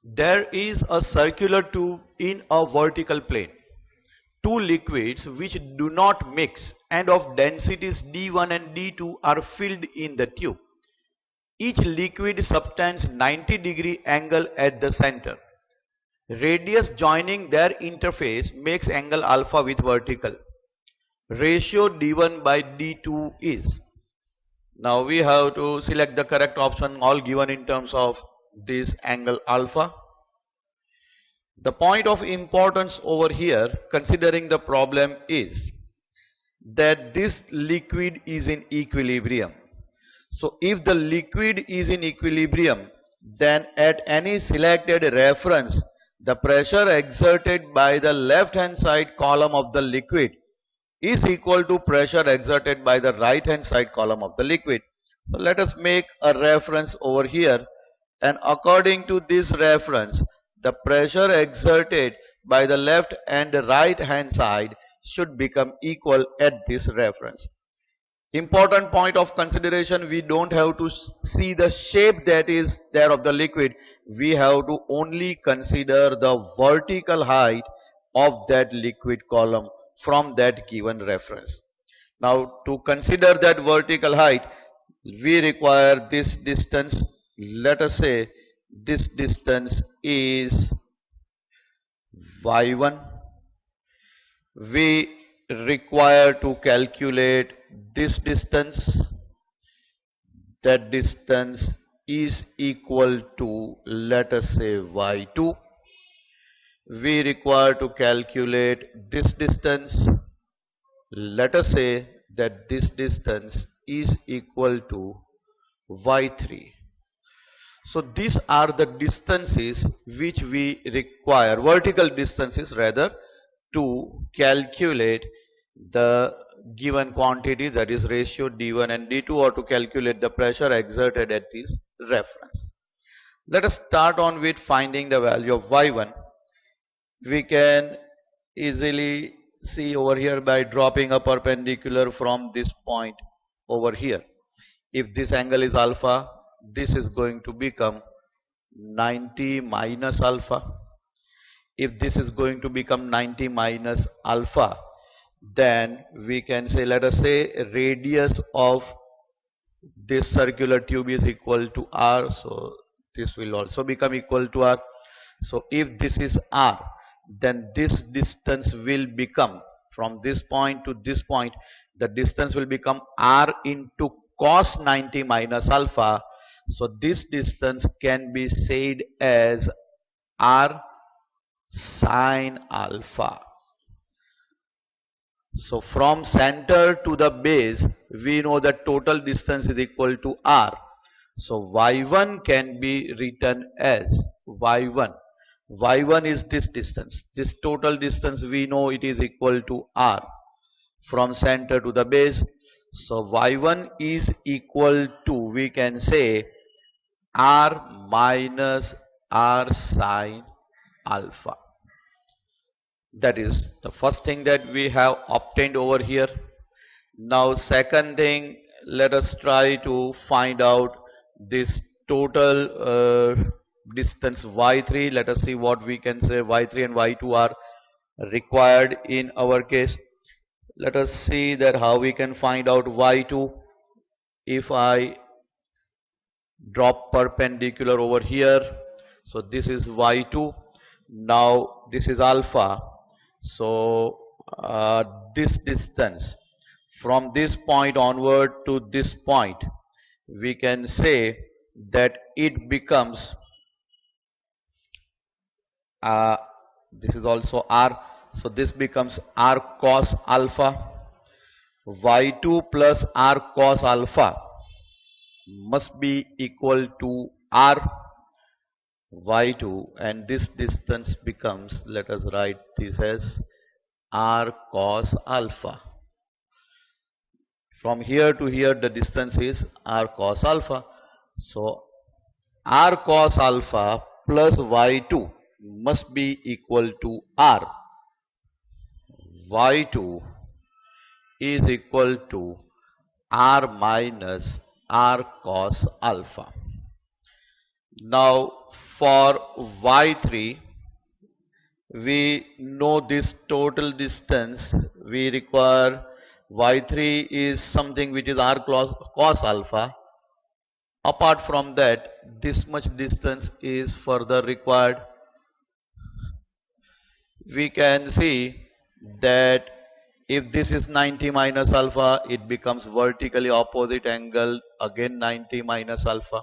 There is a circular tube in a vertical plane. Two liquids which do not mix and of densities d1 and d2 are filled in the tube. Each liquid subtends 90-degree angle at the center. Radius joining their interface makes angle alpha with vertical. Ratio d1 by d2 is. Now we have to select the correct option, all given in terms of this angle alpha. The point of importance over here, considering the problem, is that this liquid is in equilibrium. So if the liquid is in equilibrium, then at any selected reference, the pressure exerted by the left hand side column of the liquid is equal to pressure exerted by the right hand side column of the liquid. So let us make a reference over here, and according to this reference, the pressure exerted by the left and right hand side should become equal at this reference. Important point of consideration, we don't have to see the shape that is there of the liquid. We have to only consider the vertical height of that liquid column from that given reference. Now to consider that vertical height, we require this distance. Let us say this distance is y1. We require to calculate this distance. That distance is equal to, let us say, y2. We require to calculate this distance. Let us say that this distance is equal to y3. So these are the distances which we require, vertical distances rather, to calculate the given quantity, that is ratio d1 and d2, or to calculate the pressure exerted at this reference. Let us start on with finding the value of y1. We can easily see over here by dropping a perpendicular from this point over here. If this angle is alpha, this is going to become 90 minus alpha. If this is going to become 90 minus alpha, then we can say, let us say, radius of this circular tube is equal to r, so this will also become equal to r. So if this is r, then this distance will become, from this point to this point, the distance will become r into cos 90 minus alpha. So this distance can be said as r sin alpha. So from center to the base, we know that total distance is equal to r. So y1 can be written as y1. Y1 is this distance. This total distance, we know it is equal to r from center to the base. So y1 is equal to, we can say, r minus r sin alpha. That is the first thing that we have obtained over here. Now second thing, let us try to find out this total distance y3. Let us see what we can say y3 and y2 are required in our case. Let us see that how we can find out y2. If I drop perpendicular over here, so this is y2. Now this is alpha. So this distance from this point onward to this point, we can say that it becomes, this is also r, so this becomes r cos alpha. Y2 plus r cos alpha must be equal to r y2, and this distance becomes, let us write this as r cos alpha. From here to here the distance is r cos alpha. So r cos alpha plus y2 must be equal to r. Y2 is equal to r minus r cos alpha. Now For y3, we know this total distance. We require y3 is something which is r cos alpha. Apart from that, this much distance is further required. We can see that if this is 90 minus alpha, it becomes vertically opposite angle, again 90 minus alpha.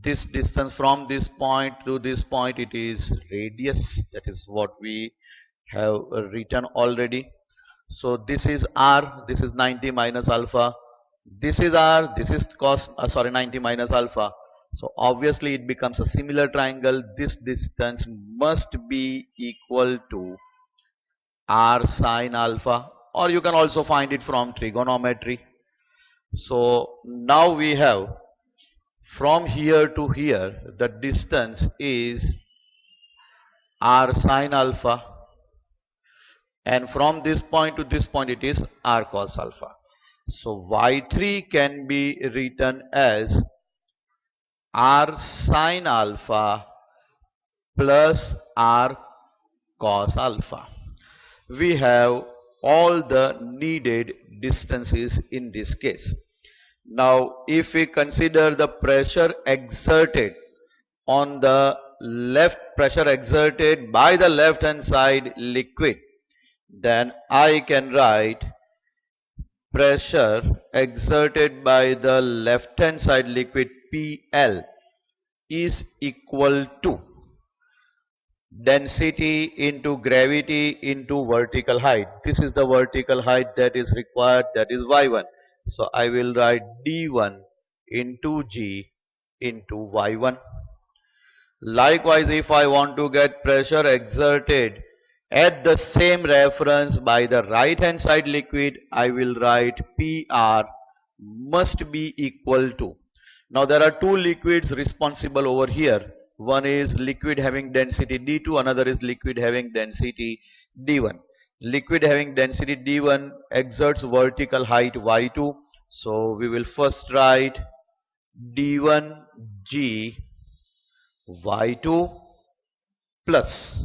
This distance from this point to this point, it is radius. That is what we have written already. So this is r, this is 90 minus alpha, this is r, this is 90 minus alpha. So obviously it becomes a similar triangle. This distance must be equal to r sine alpha, or you can also find it from trigonometry. So now we have from here to here, the distance is r sine alpha, and from this point to this point it is r cos alpha. So y3 can be written as r sine alpha plus r cos alpha. We have all the needed distances in this case. Now if we consider the pressure exerted on the pressure exerted by the left hand side liquid, then I can write pressure exerted by the left hand side liquid PL is equal to density into gravity into vertical height. This is the vertical height that is required, that is y1. So I will write d1 into g into y1. Likewise, if I want to get pressure exerted at the same reference by the right hand side liquid, I will write PR must be equal to. Now there are two liquids responsible over here. One is liquid having density D2, another is liquid having density D1. Liquid having density D1 exerts vertical height Y2. So we will first write D1G Y2 plus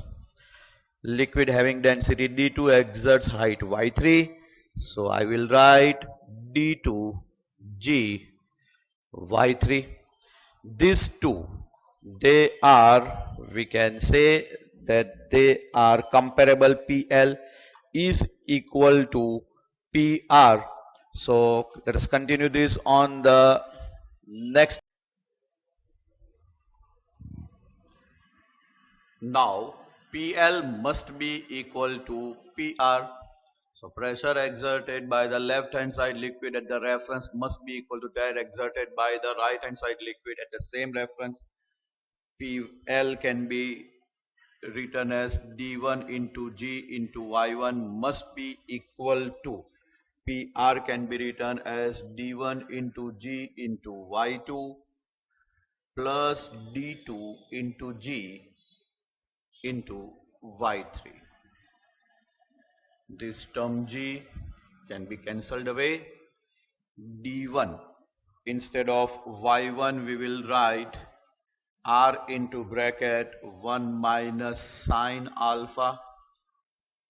liquid having density D2 exerts height Y3. So I will write D2G Y3. These two, they are, we can say that they are comparable. PL is equal to PR. So let us continue this on the next. Now PL must be equal to PR. So pressure exerted by the left hand side liquid at the reference must be equal to that exerted by the right hand side liquid at the same reference. PL can be written as D1 into G into Y1 must be equal to PR can be written as D1 into G into Y2 plus D2 into G into Y3. This term G can be cancelled away. D1 instead of Y1 we will write R into bracket 1 minus sine alpha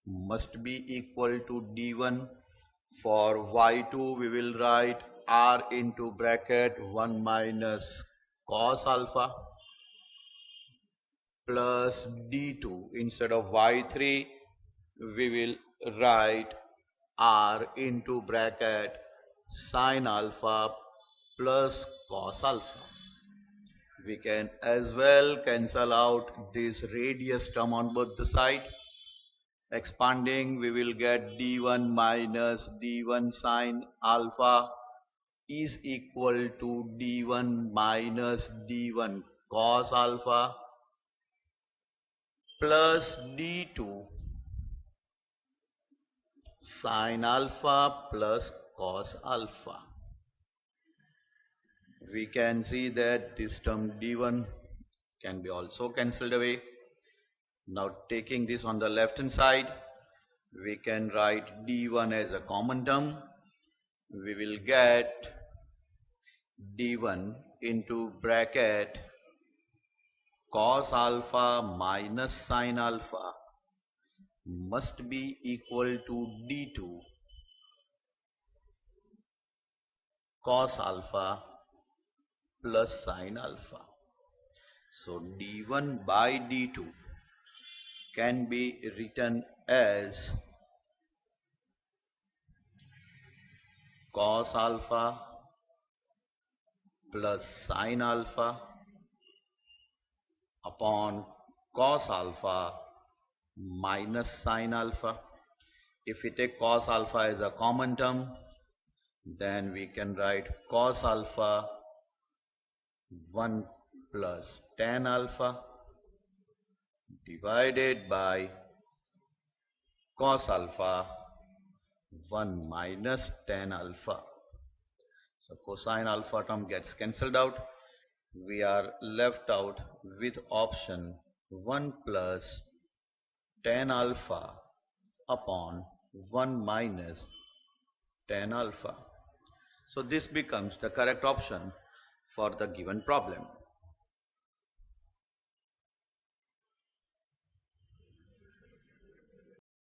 must be equal to D1. For Y2 we will write R into bracket 1 minus cos alpha plus D2. Instead of Y3 we will write R into bracket sine alpha plus cos alpha. We can as well cancel out this radius term on both the sides. Expanding, we will get D1 minus D1 sine alpha is equal to D1 minus D1 cos alpha plus D2 sine alpha plus cos alpha. We can see that this term D1 can be also cancelled away. Now taking this on the left hand side, we can write D1 as a common term. We will get D1 into bracket cos alpha minus sin alpha must be equal to d2 cos alpha plus sin alpha. So d1 by d2 can be written as cos alpha plus sin alpha upon cos alpha minus sin alpha. If we take cos alpha as a common term, then we can write cos alpha 1 plus tan alpha divided by cos alpha 1 minus tan alpha. So cosine alpha term gets cancelled out. We are left out with option 1 plus tan alpha upon 1 minus tan alpha. So this becomes the correct option for the given problem.